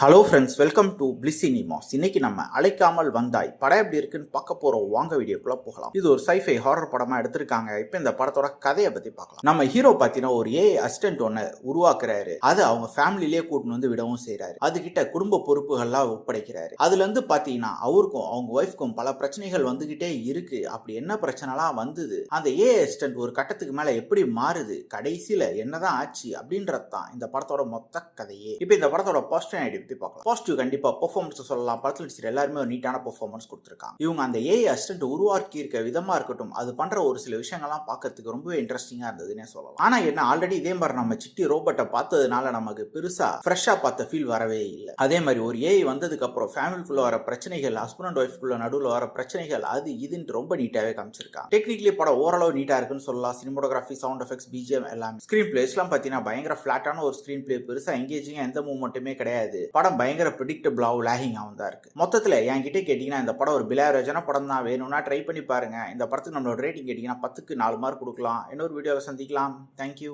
Hello friends, welcome to bliss cinemas. இன்னைக்கு நம்ம அழைக்காமல் வந்தாய் படம் எப்படி இருக்குன்னு பார்க்க போறோம். வாங்க வீடியோக்குள்ள போகலாம். இது ஒரு சைஃபை ஹாரர் படமா எடுத்திருக்காங்க. இப்போ இந்த படத்தோட கதையை பத்தி பார்க்கலாம். நம்ம ஹீரோ பார்த்தீங்கன்னா ஒரு அசிஸ்டன்ட் ஒன்று உருவாக்குறாரு. அது அவங்க ஃபேமிலிலேயே கூட்டின்னு வந்து விடவும் செய்யறாரு. அதுகிட்ட குடும்ப பொறுப்புகள்லாம் ஒப்படைக்கிறாரு. அதுல இருந்து பார்த்தீங்கன்னா அவருக்கும் அவங்க ஒய்ஃப்க்கும் பல பிரச்சனைகள் வந்துகிட்டே இருக்கு. அப்படி என்ன பிரச்சனைலாம் வந்தது, அந்த அசிஸ்டன்ட் ஒரு கட்டத்துக்கு மேல எப்படி மாறுது, கடைசியில என்னதான் ஆச்சு அப்படின்றதான் இந்த படத்தோட மொத்த கதையே. இப்போ இந்த படத்தோட பாசிட்டிவ் ஐடி பத்தி பார்க்கலாம். பாசிட்டிவ் கண்டிப்பா பெர்ஃபார்மன்ஸ் சொல்லலாம். படத்தில் நடிச்ச எல்லாருமே ஒரு நீட்டான பெர்ஃபார்மன்ஸ் கொடுத்திருக்காங்க. இவங்க அந்த அசிஸ்டன்ட் உருவாக்கி இருக்க விதமா இருக்கட்டும், அது பண்ற ஒரு சில விஷயங்கள்லாம் பார்க்கிறதுக்கு ரொம்பவே இன்ட்ரெஸ்டிங்கா இருந்ததுன்னே சொல்லலாம். ஆனா என்ன, ஆல்ரெடி இதே மாதிரி நம்ம சிட்டி ரோபோட்டை பார்த்ததுனால நமக்கு பெருசா ஃப்ரெஷ்ஷா பார்த்த ஃபீல் வரவே இல்லை. அதே மாதிரி ஒரு வந்ததுக்கு அப்புறம் ஃபேமிலிக்குள்ள வர பிரச்சனைகள், ஹஸ்பண்ட் அண்ட் ஒய்ஃப்குள்ள நடுவில் வர பிரச்சனைகள், அது இதுன்னு ரொம்ப நீட்டாவே காமிச்சிருக்காங்க. டெக்னிக்கலி படம் ஓரளவு நீட்டா இருக்குன்னு சொல்லலாம். சினிமோட்டோகிராஃபி, சவுண்ட் எஃபெக்ட்ஸ், பிஜிஎம் எல்லாமே. ஸ்கிரீன் பிளேஸ்லாம் பார்த்தீங்கன்னா பயங்கர ஃபிளாட்டான ஒரு ஸ்கிரீன் பிளே, பெருசா எங்கேஜிங்கா எந்த மூவ்மெண்ட்டுமே கிடையாது. படம் பயங்கர ப்ரெடிக்டபிளாகவும் லேகிங்காகவும் தான் இருக்கு. மொத்தத்தில் என்கிட்ட கேட்டிங்கன்னா இந்த படம் ஒரு பிலாவரேஜான படம் தான். வேணும்னா ட்ரை பண்ணி பாருங்க. இந்த படத்துக்கு நம்மளோட ரேட்டிங் கேட்டிங்கன்னா 10க்கு 4 மார்க் கொடுக்கலாம். இன்னொரு வீடியோவை சந்திக்கலாம். தேங்க்யூ.